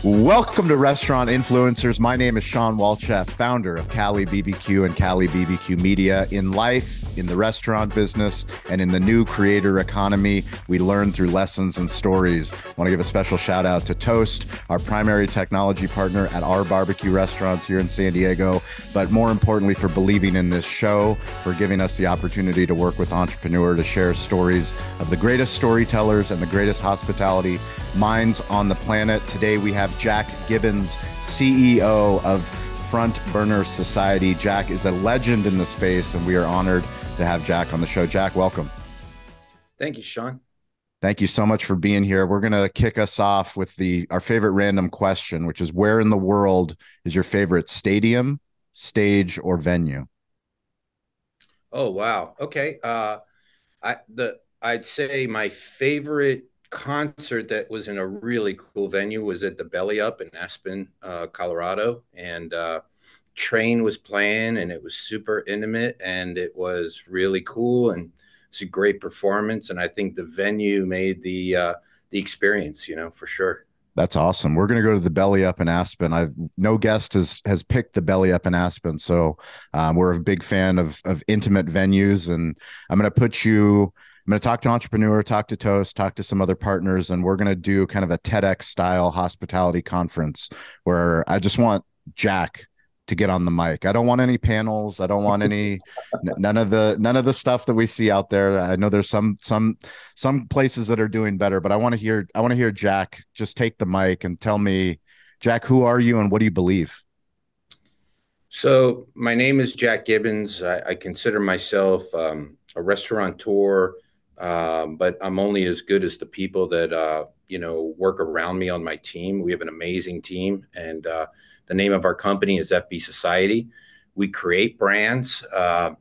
Welcome to Restaurant Influencers. My name is Sean Walchef, founder of Cali BBQ and Cali BBQ Media. In life, in the restaurant business, and in the new creator economy, we learn through lessons and stories. I want to give a special shout out to Toast, our primary technology partner at our barbecue restaurants here in San Diego, but more importantly for believing in this show, for giving us the opportunity to work with entrepreneurs to share stories of the greatest storytellers and the greatest hospitality minds on the planet. Today we have Jack Gibbons, CEO of Front Burner Society. Jack is a legend in the space, and we are honored to have Jack on the show. Jack, welcome. Thank you, Sean. Thank you so much for being here. We're going to kick us off with our favorite random question, which is, where in the world is your favorite stadium, stage, or venue? Oh, wow. Okay. I'd say my favorite concert that was in a really cool venue was at the Belly Up in Aspen, Colorado, and Train was playing, and it was super intimate, and it was really cool, and it's a great performance, and I think the venue made the experience, for sure. That's awesome. We're going to go to the Belly Up in Aspen. No guest has picked the Belly Up in Aspen, so we're a big fan of intimate venues, and I'm going to talk to entrepreneur, talk to Toast, talk to some other partners, and we're going to do kind of a TEDx style hospitality conference where I just want Jack to get on the mic. I don't want any panels. I don't want none of the stuff that we see out there. I know there's some places that are doing better, but I want to hear Jack just take the mic and tell me, Jack, who are you and what do you believe? So my name is Jack Gibbons. I consider myself a restaurateur, but I'm only as good as the people that work around me on my team. We have an amazing team, and the name of our company is FB Society. We create brands, and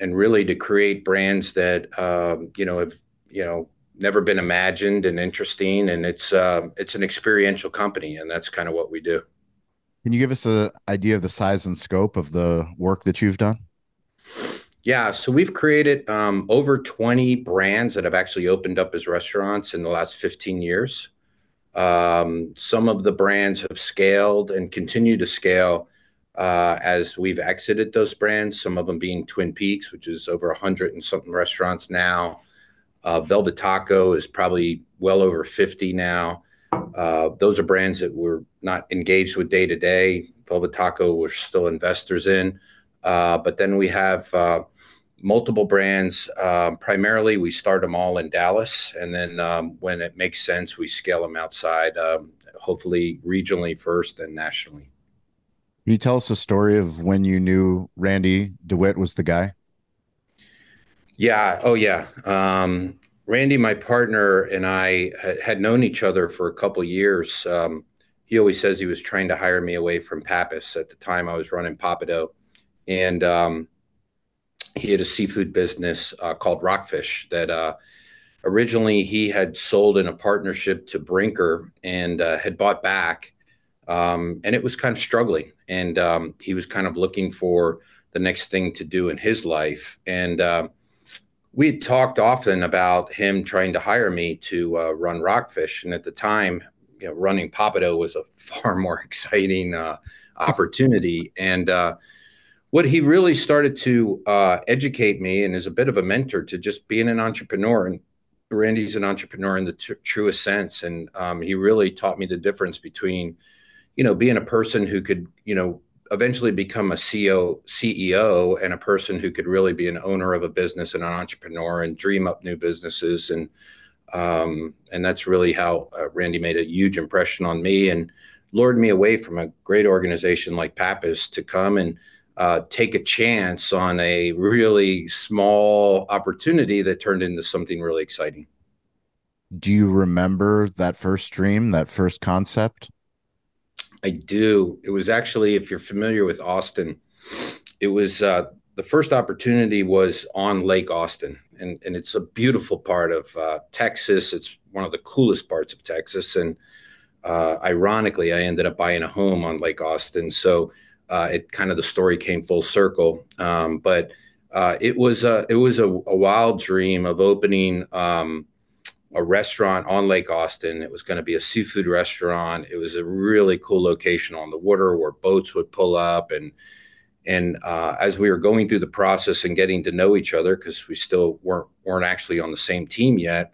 really to create brands that have never been imagined and interesting, and it's an experiential company, and that's kind of what we do. Can you give us an idea of the size and scope of the work that you've done? Yeah, so we've created over 20 brands that have actually opened up as restaurants in the last 15 years. Some of the brands have scaled and continue to scale as we've exited those brands, some of them being Twin Peaks, which is over 100 and something restaurants now. Velvet Taco is probably well over 50 now. Those are brands that we're not engaged with day to day. Velvet Taco, we're still investors in. But then we have multiple brands. Primarily, we start them all in Dallas, and then when it makes sense, we scale them outside, hopefully regionally first, then nationally. Can you tell us a story of when you knew Randy DeWitt was the guy? Yeah. Oh, yeah. Randy, my partner, and I had known each other for a couple of years. He always says he was trying to hire me away from Pappas. At the time, I was running Papado, and he had a seafood business called Rockfish that originally he had sold in a partnership to Brinker and had bought back. And it was kind of struggling. And he was kind of looking for the next thing to do in his life. And we had talked often about him trying to hire me to run Rockfish. And at the time, running Papado was a far more exciting opportunity. And what he really started to educate me, and is a bit of a mentor to just being an entrepreneur. And Randy's an entrepreneur in the truest sense. And he really taught me the difference between, being a person who could, eventually become a CEO, and a person who could really be an owner of a business and an entrepreneur and dream up new businesses. And that's really how Randy made a huge impression on me and lured me away from a great organization like Pappas to come and take a chance on a really small opportunity that turned into something really exciting. Do you remember that first dream, that first concept? I do. It was actually, if you're familiar with Austin, it was the first opportunity was on Lake Austin. And it's a beautiful part of Texas. It's one of the coolest parts of Texas. And ironically, I ended up buying a home on Lake Austin. So it kind of, the story came full circle. But it was a wild dream of opening a restaurant on Lake Austin. It was going to be a seafood restaurant. It was a really cool location on the water where boats would pull up. And as we were going through the process and getting to know each other, because we still weren't actually on the same team yet,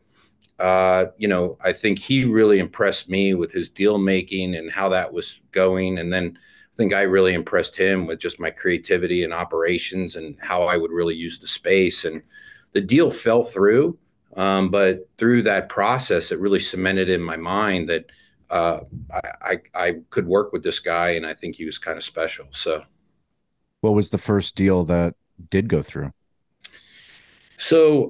I think he really impressed me with his deal making and how that was going. And then I think I really impressed him with just my creativity and operations and how I would really use the space. And the deal fell through. But through that process, it really cemented in my mind that uh, I could work with this guy, and I think he was kind of special. So. What was the first deal that did go through? So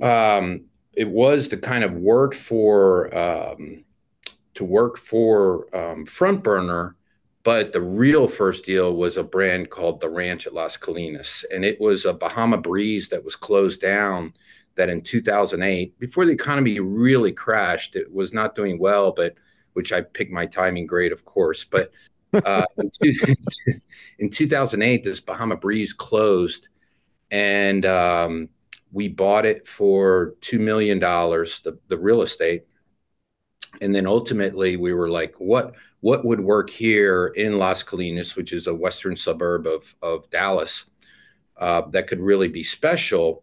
it was to kind of work for Front Burner, but the real first deal was a brand called the Ranch at Las Colinas, and it was a Bahama Breeze that was closed down. That in 2008, before the economy really crashed, it was not doing well, but which I picked my timing great, of course. But uh, in 2008, this Bahama Breeze closed, and we bought it for $2 million, the real estate. And then ultimately we were like, what would work here in Las Colinas, which is a western suburb of Dallas, that could really be special.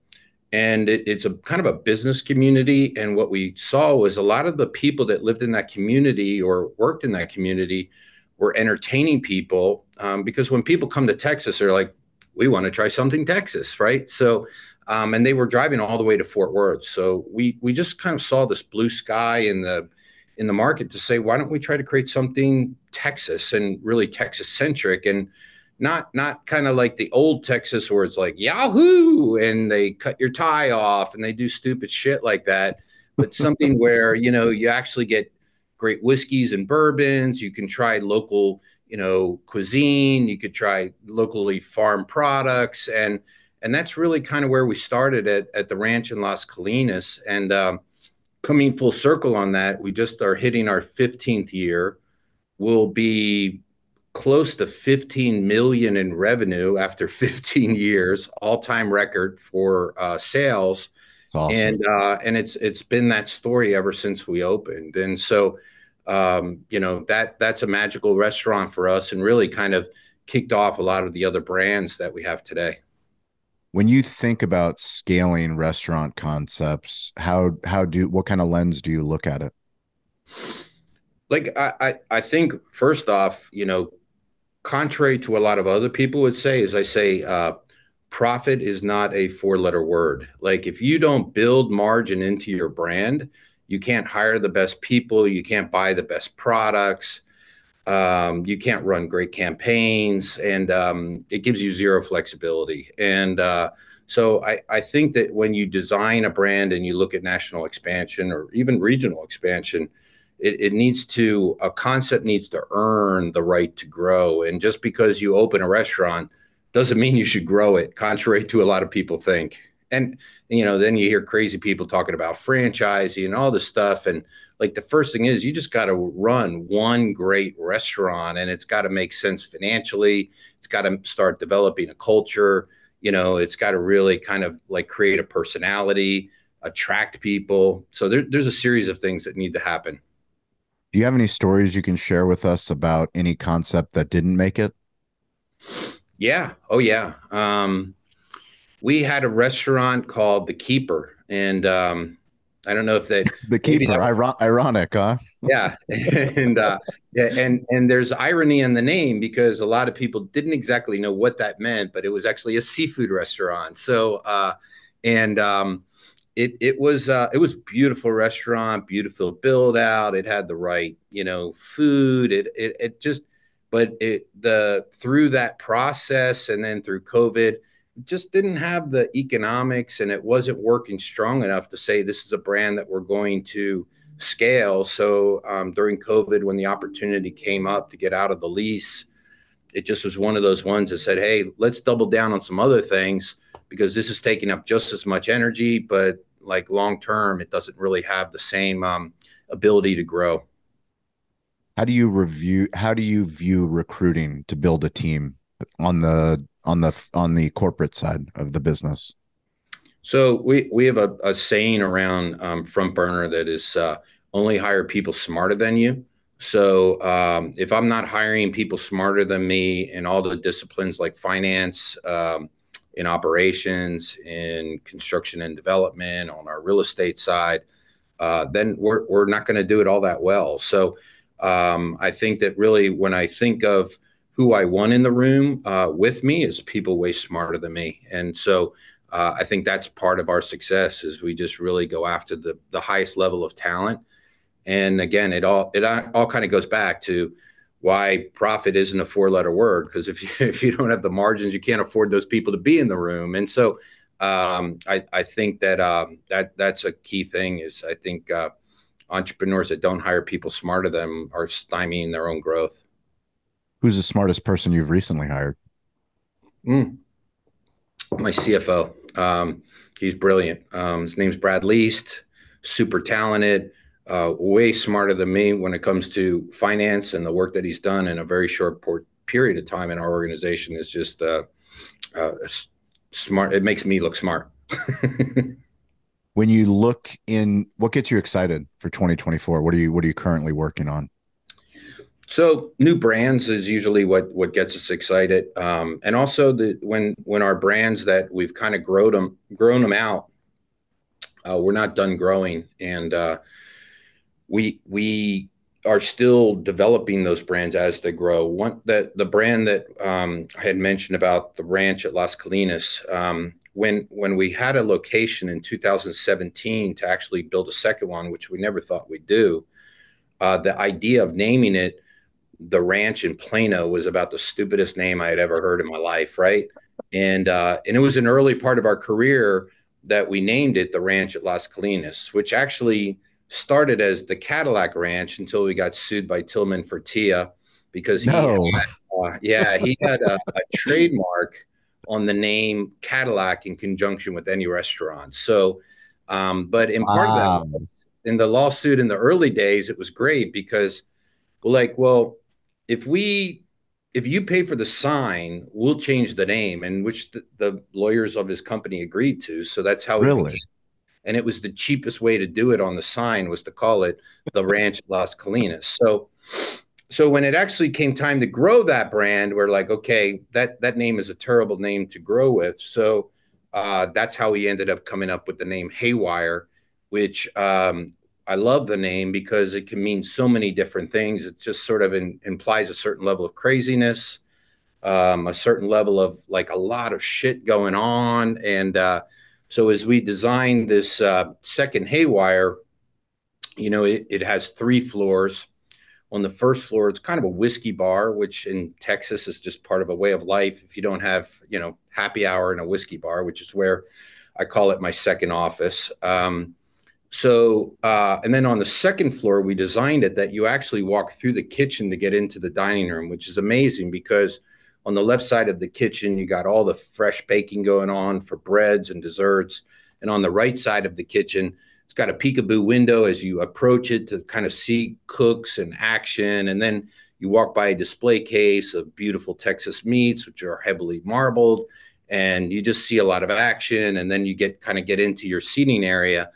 And it's a kind of a business community. And what we saw was a lot of the people that lived in that community or worked in that community were entertaining people, because when people come to Texas, they're like, we want to try something Texas, right? So, and they were driving all the way to Fort Worth. So we just kind of saw this blue sky in the market to say, why don't we try to create something Texas and really Texas centric, and not kind of like the old Texas where it's like Yahoo and they cut your tie off and they do stupid shit like that, but something where you actually get great whiskeys and bourbons. You can try local cuisine. You could try locally farmed products, and that's really kind of where we started at the ranch in Las Colinas. And coming full circle on that, we just are hitting our 15th year. We'll be close to 15 million in revenue after 15 years, all-time record for sales. It's awesome. And it's been that story ever since we opened. And so that's a magical restaurant for us, and really kind of kicked off a lot of the other brands that we have today. When you think about scaling restaurant concepts, what kind of lens do you look at it? Like I think first off, contrary to a lot of other people would say, is I say profit is not a four-letter word. Like if you don't build margin into your brand, you can't hire the best people, you can't buy the best products, you can't run great campaigns, and it gives you zero flexibility. And so I think that when you design a brand and you look at national expansion or even regional expansion, a concept needs to earn the right to grow. And just because you open a restaurant doesn't mean you should grow it, contrary to a lot of people think. And, then you hear crazy people talking about franchising and all this stuff. And like the first thing is you just got to run one great restaurant, and it's got to make sense financially. It's got to start developing a culture. It's got to really kind of like create a personality, attract people. So there's a series of things that need to happen. Do you have any stories you can share with us about any concept that didn't make it? Yeah. Oh, yeah. We had a restaurant called The Keeper, and I don't know if that The maybe keeper, ironic, huh? yeah, and yeah, and there's irony in the name because a lot of people didn't exactly know what that meant, but it was actually a seafood restaurant. So and it was beautiful restaurant, beautiful build out. It had the right food. It just but it the through that process and then through COVID, just didn't have the economics, and it wasn't working strong enough to say this is a brand that we're going to scale. So during COVID, when the opportunity came up to get out of the lease, it just was one of those ones that said, hey, let's double down on some other things, because this is taking up just as much energy, but like long term, it doesn't really have the same ability to grow. How do you view recruiting to build a team on the corporate side of the business? So we have a saying around Front Burner that is only hire people smarter than you. So if I'm not hiring people smarter than me in all the disciplines like finance, in operations, in construction and development, on our real estate side, then we're not going to do it all that well. So I think that really when I think of who I want in the room with me is people way smarter than me. And so I think that's part of our success is we just really go after the highest level of talent. And again, it all kind of goes back to why profit isn't a four-letter word, because if you don't have the margins, you can't afford those people to be in the room. And so I think that that's a key thing. Is I think entrepreneurs that don't hire people smarter than them are stymieing their own growth. Who's the smartest person you've recently hired? Mm. My CFO. He's brilliant. His name's Brad Least, super talented, way smarter than me when it comes to finance, and the work that he's done in a very short period of time in our organization is just uh, smart. It makes me look smart. When you look in, what gets you excited for 2024? What are you currently working on? So new brands is usually what gets us excited, and also when our brands that we've kind of grown them out, we're not done growing, and we are still developing those brands as they grow. One that the brand that I had mentioned about the ranch at Las Colinas, when we had a location in 2017 to actually build a second one, which we never thought we'd do, the idea of naming it the ranch in Plano was about the stupidest name I had ever heard in my life, right? And it was an early part of our career that we named it the ranch at Las Colinas, which actually started as the Cadillac Ranch until we got sued by Tillman Fertitta because No. he had a trademark on the name Cadillac in conjunction with any restaurant. So, but in part of that, Wow. in the lawsuit in the early days, it was great because we're like, well, if we if you pay for the sign, we'll change the name, and which the lawyers of his company agreed to. So that's how it became. Really? And it was the cheapest way to do it on the sign was to call it the Ranch Las Colinas. So when it actually came time to grow that brand, we're like, okay, that name is a terrible name to grow with. So that's how we ended up coming up with the name Haywire, which I love the name because it can mean so many different things. It just sort of implies a certain level of craziness, a certain level of like a lot of shit going on. And so as we designed this second Haywire, it has 3 floors. On the first floor, it's kind of a whiskey bar, which in Texas is just part of a way of life. If you don't have, happy hour in a whiskey bar, which is where I call it my second office. And then on the second floor, we designed it that you actually walk through the kitchen to get into the dining room, which is amazing because on the left side of the kitchen, you got all the fresh baking going on for breads and desserts. And on the right side of the kitchen, it's got a peekaboo window as you approach it to kind of see cooks and action. And then you walk by a display case of beautiful Texas meats, which are heavily marbled, and you just see a lot of action. And then you get into your seating area.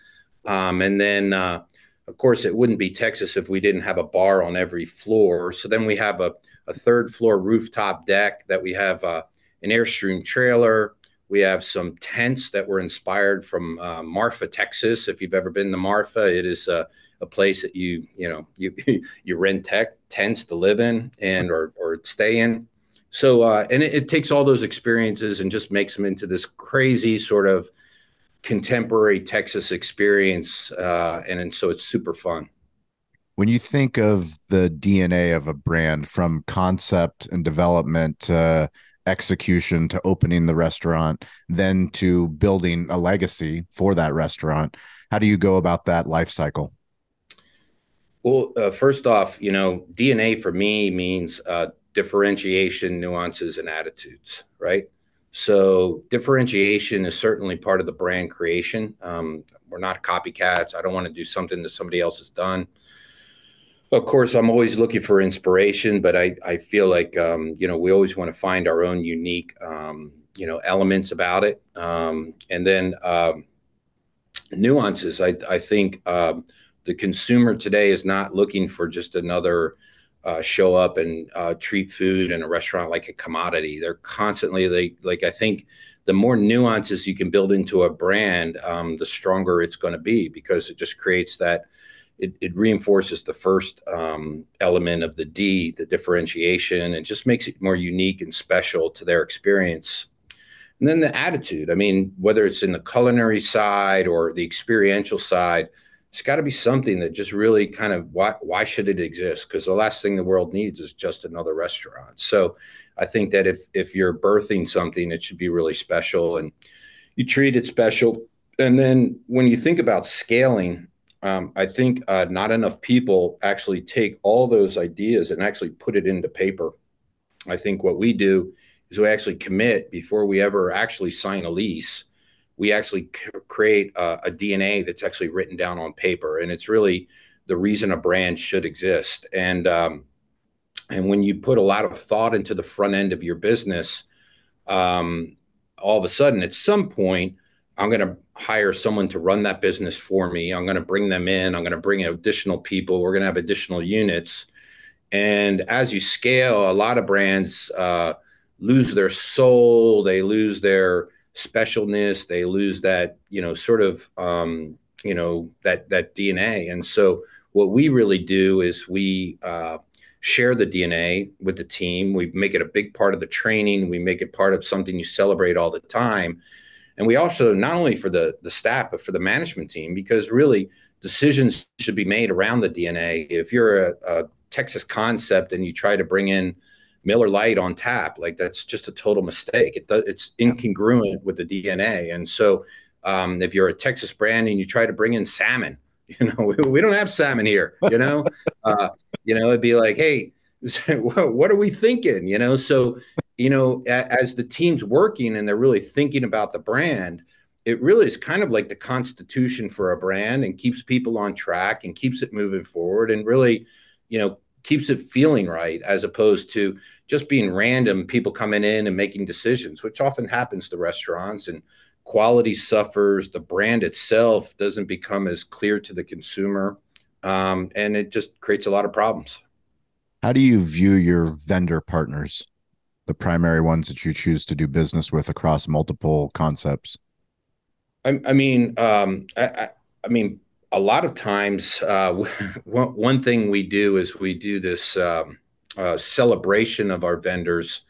And then, of course, it wouldn't be Texas if we didn't have a bar on every floor. So then we have a third floor rooftop deck that we have an Airstream trailer. We have some tents that were inspired from Marfa, Texas. If you've ever been to Marfa, it is a place that you rent tents to live in or stay in. So and it takes all those experiences and just makes them into this crazy sort of contemporary Texas experience, and so it's super fun. When you think of the DNA of a brand from concept and development to execution to opening the restaurant, then to building a legacy for that restaurant, how do you go about that life cycle? Well, first off, DNA for me means differentiation, nuances, and attitudes, right? So differentiation is certainly part of the brand creation. We're not copycats. I don't want to do something that somebody else has done. Of course, I'm always looking for inspiration, but I feel like we always want to find our own unique elements about it. And then nuances. I think the consumer today is not looking for just another show up and treat food in a restaurant like a commodity. They're constantly like I think the more nuances you can build into a brand, the stronger it's going to be, because it just creates that. It reinforces the first element of the D, the differentiation, and just makes it more unique and special to their experience. And then the attitude. I mean, whether it's in the culinary side or the experiential side, it's got to be something that just really kind of why should it exist? Because the last thing the world needs is just another restaurant. So I think that if you're birthing something, it should be really special and you treat it special. And then when you think about scaling, I think not enough people actually take all those ideas and actually put it into paper. I think what we do is we actually commit before we ever actually sign a lease. We actually create a DNA that's actually written down on paper, and it's really the reason a brand should exist. And when you put a lot of thought into the front end of your business, all of a sudden, at some point, I'm going to hire someone to run that business for me. I'm going to bring them in. I'm going to bring in additional people. We're going to have additional units. And as you scale, a lot of brands lose their soul. They lose their specialness. They lose that, sort of, that DNA. And so what we really do is we share the DNA with the team. We make it a big part of the training. We make it part of something you celebrate all the time. And we also, not only for the staff, but for the management team, because really decisions should be made around the DNA. If you're a Texas concept and you try to bring in Miller Lite on tap, like that's just a total mistake. It's incongruent with the DNA. And so if you're a Texas brand and you try to bring in salmon, we don't have salmon here, it'd be like, hey, what are we thinking? So, as the team's working and they're really thinking about the brand, it really is kind of like the constitution for a brand, and keeps people on track and keeps it moving forward, and really, keeps it feeling right, as opposed to just being random people coming in and making decisions, which often happens to restaurants, and quality suffers. The brand itself doesn't become as clear to the consumer, and it just creates a lot of problems. How do you view your vendor partners, the primary ones that you choose to do business with across multiple concepts? I mean, a lot of times, one thing we do is we do this celebration of our vendors,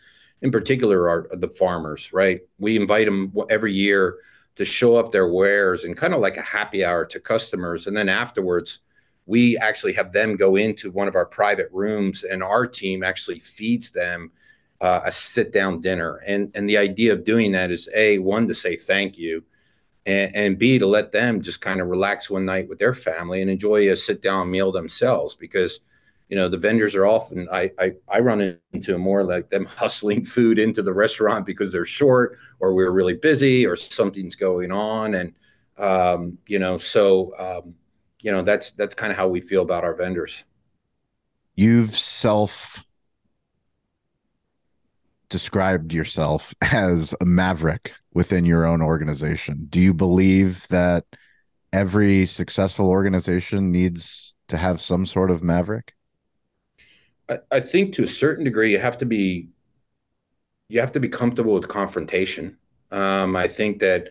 in particular the farmers, right? We invite them every year to show off their wares and kind of like a happy hour to customers. And then afterwards, we actually have them go into one of our private rooms, and our team actually feeds them a sit-down dinner. And the idea of doing that is, A, one, to say thank you, and B, to let them just kind of relax one night with their family and enjoy a sit-down meal themselves. Because, the vendors are often, I run into more like them hustling food into the restaurant because they're short, or we're really busy, or something's going on. And, that's kind of how we feel about our vendors. You've described yourself as a maverick within your own organization. Do you believe that every successful organization needs to have some sort of maverick? I think to a certain degree, you have to be comfortable with confrontation. I think that,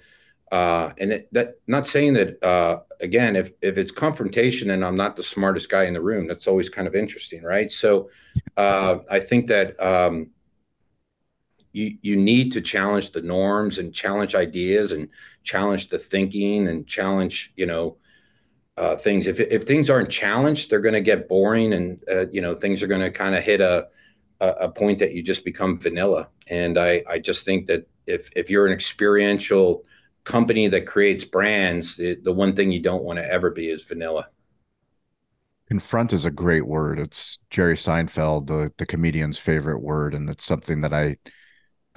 not saying that, again, if it's confrontation and I'm not the smartest guy in the room, that's always kind of interesting, right? So I think that you need to challenge the norms and challenge ideas and challenge the thinking and challenge, things. If things aren't challenged, they're going to get boring, and things are going to kind of hit a point that you just become vanilla. And I just think that if you're an experiential company that creates brands, the one thing you don't want to ever be is vanilla. Confront is a great word. It's Jerry Seinfeld, the comedian's favorite word. And it's something that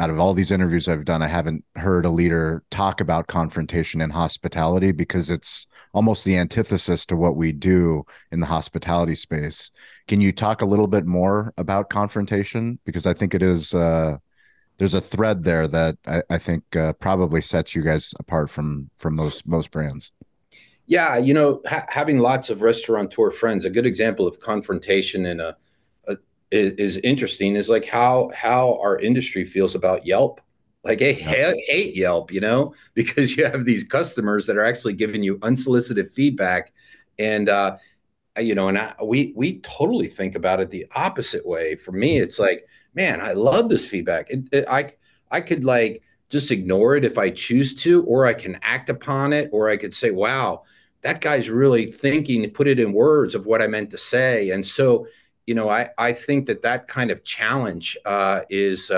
out of all these interviews I've done, I haven't heard a leader talk about confrontation in hospitality, because it's almost the antithesis to what we do in the hospitality space. Can you talk a little bit more about confrontation? Because I think it is There's a thread there that I think probably sets you guys apart from most brands. Yeah, you know, having lots of restaurateur friends, a good example of confrontation in a is interesting is like how our industry feels about Yelp. Like, I Yeah. hate Yelp, you know, because you have these customers that are actually giving you unsolicited feedback, and you know, and we totally think about it the opposite way. For me, it's like, man, I love this feedback. I could like just ignore it if I choose to, or I can act upon it, or I could say, wow, that guy's really thinking, put it in words of what I meant to say. And so, you know, I think that that kind of challenge is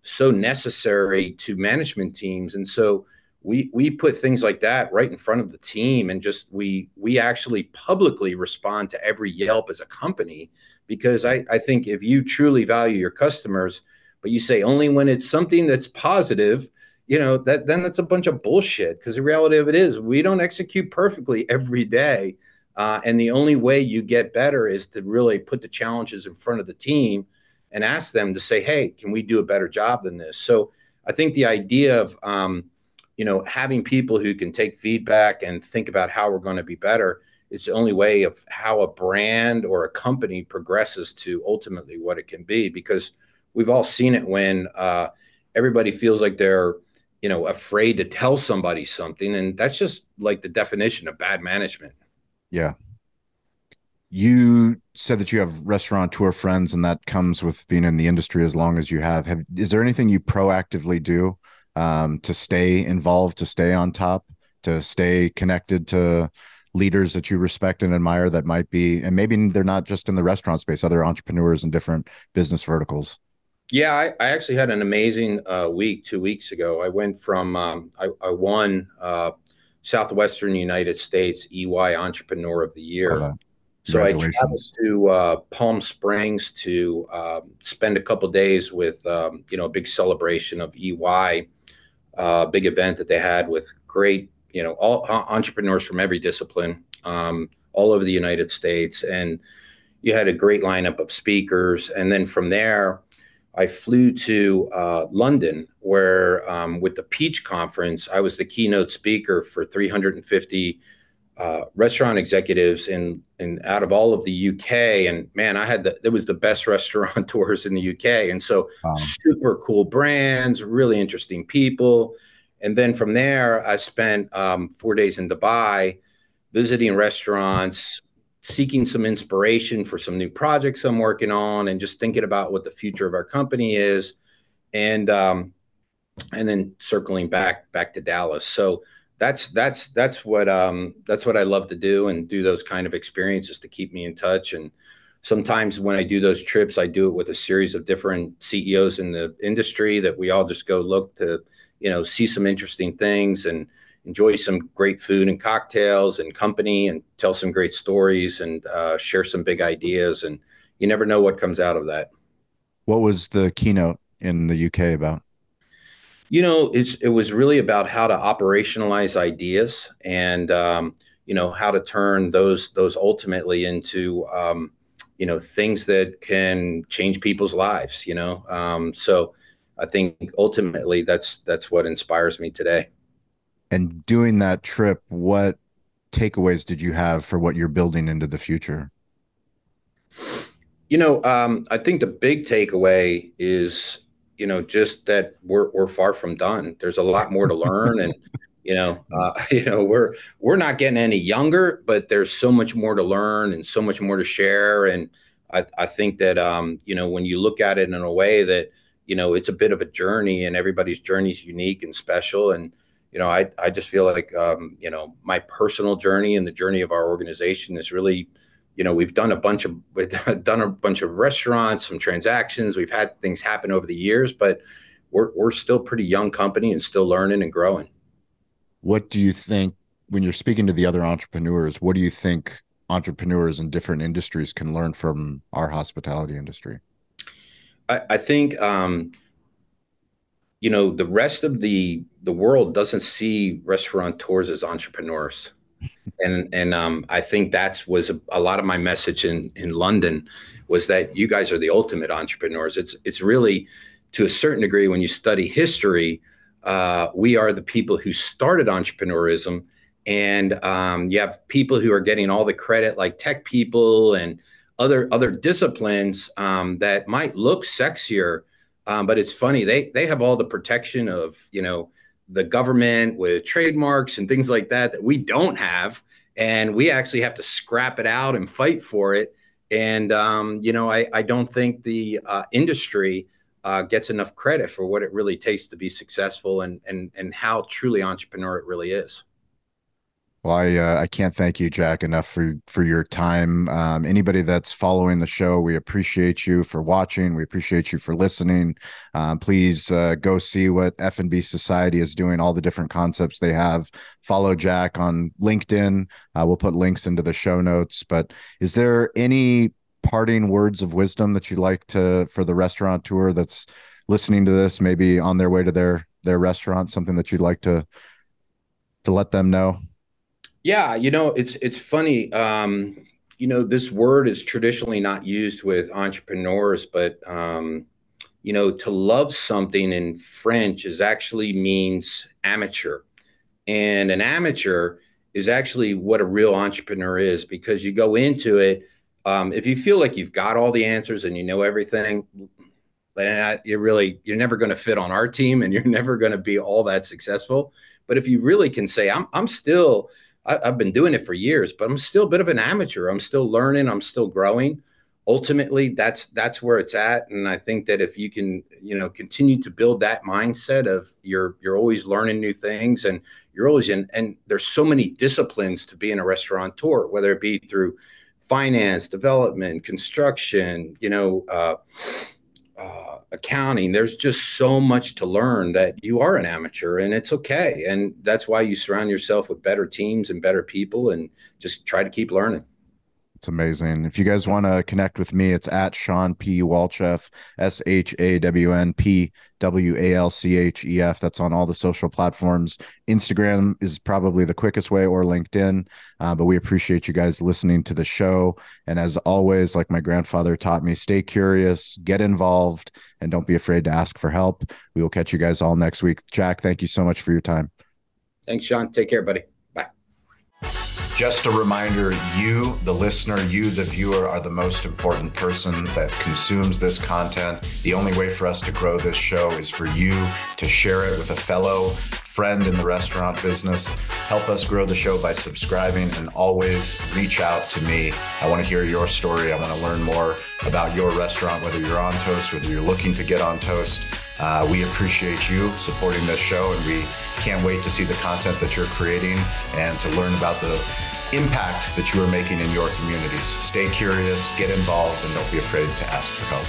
so necessary to management teams. And so we put things like that right in front of the team, and just we actually publicly respond to every Yelp as a company, because I think if you truly value your customers, but you say only when it's something that's positive, you know, that then that's a bunch of bullshit, because the reality of it is we don't execute perfectly every day. And the only way you get better is to really put the challenges in front of the team and ask them to say, hey, can we do a better job than this? So I think the idea of you know, having people who can take feedback and think about how we're going to be better, it's the only way of how a brand or a company progresses to ultimately what it can be. Because we've all seen it when everybody feels like they're, you know, afraid to tell somebody something, and that's just like the definition of bad management. Yeah. You said that you have restaurateur friends, and that comes with being in the industry as long as you have. Is there anything you proactively do to stay involved, to stay on top, to stay connected to leaders that you respect and admire that might be, and maybe they're not just in the restaurant space, other entrepreneurs in different business verticals? Yeah, I actually had an amazing week 2 weeks ago. I went from I won Southwestern United States EY Entrepreneur of the Saw Year. that. So I traveled Congratulations. to Palm Springs to spend a couple days with you know, a big celebration of EY, big event that they had with great, you know, all entrepreneurs from every discipline, all over the United States, and you had a great lineup of speakers. And then from there, I flew to London, where with the Peach Conference, I was the keynote speaker for 350 restaurant executives in out of all of the UK. And man, it was the best restaurateurs in the UK. And so Wow. super cool brands, really interesting people. And then from there, I spent 4 days in Dubai visiting restaurants, seeking some inspiration for some new projects I'm working on, and just thinking about what the future of our company is. And and then circling back to Dallas. So that's what I love to do, and do those kind of experiences to keep me in touch. And sometimes when I do those trips, I do it with a series of different CEOs in the industry that we all just go look to, you know, see some interesting things and enjoy some great food and cocktails and company, and tell some great stories, and share some big ideas. And you never know what comes out of that. What was the keynote in the UK about? You know, it was really about how to operationalize ideas, and you know, how to turn those ultimately into you know, things that can change people's lives. You know, so I think ultimately that's what inspires me today. And doing that trip, what takeaways did you have for what you're building into the future? You know, I think the big takeaway is, you know, just that we're far from done. There's a lot more to learn, and you know, we're not getting any younger, but there's so much more to learn and so much more to share. And I think that you know, when you look at it in a way that, you know, it's a bit of a journey, and everybody's journey is unique and special. And you know, I just feel like you know, my personal journey and the journey of our organization is really, you know, we've done a bunch of restaurants, some transactions, we've had things happen over the years, but we're still pretty young company and still learning and growing. What do you think when you're speaking to the other entrepreneurs? What do you think entrepreneurs in different industries can learn from our hospitality industry? I think you know, the rest of the world doesn't see restaurateurs as entrepreneurs. And I think that was a lot of my message in London, was that you guys are the ultimate entrepreneurs. It's really to a certain degree, when you study history, we are the people who started entrepreneurism. And you have people who are getting all the credit, like tech people and other disciplines that might look sexier, but it's funny, they have all the protection of, the government with trademarks and things like that we don't have, and we actually have to scrap it out and fight for it. And I don't think the industry gets enough credit for what it really takes to be successful, and how truly entrepreneur it really is. Well, I can't thank you, Jack, enough for your time. Anybody that's following the show, we appreciate you for watching. We appreciate you for listening. Please go see what F&B Society is doing, all the different concepts they have. Follow Jack on LinkedIn. We'll put links into the show notes. But is there any parting words of wisdom that you'd like for the restaurateur that's listening to this, maybe on their way to their restaurant, something that you'd like to let them know? Yeah, it's funny. This word is traditionally not used with entrepreneurs, but to love something in French actually means amateur. And an amateur is actually what a real entrepreneur is, because you go into it, if you feel like you've got all the answers and you know everything, then you're never going to fit on our team, and you're never going to be all that successful. But if you really can say, I've been doing it for years, but I'm still a bit of an amateur. I'm still learning. I'm still growing. Ultimately, that's where it's at. And I think that if you can, continue to build that mindset of you're always learning new things, and you're always and there's so many disciplines to being a restaurateur, whether it be through finance, development, construction, accounting. There's just so much to learn that you are an amateur, and it's okay. And that's why you surround yourself with better teams and better people, and just try to keep learning. It's amazing. If you guys want to connect with me, it's at Shawn P. Walchef, ShawnPWalchef. That's on all the social platforms. Instagram is probably the quickest way, or LinkedIn. But we appreciate you guys listening to the show. And as always, like my grandfather taught me, stay curious, get involved, and don't be afraid to ask for help. We will catch you guys all next week. Jack, thank you so much for your time. Thanks, Shawn. Take care, buddy. Bye. Just a reminder, you, the listener, you, the viewer, are the most important person that consumes this content. The only way for us to grow this show is for you to share it with a fellow friend in the restaurant business. Help us grow the show by subscribing, and always reach out to me. I want to hear your story. I want to learn more about your restaurant, whether you're on Toast, whether you're looking to get on Toast. We appreciate you supporting this show, and we can't wait to see the content that you're creating and to learn about the impact that you are making in your communities. Stay curious, get involved, and don't be afraid to ask for help.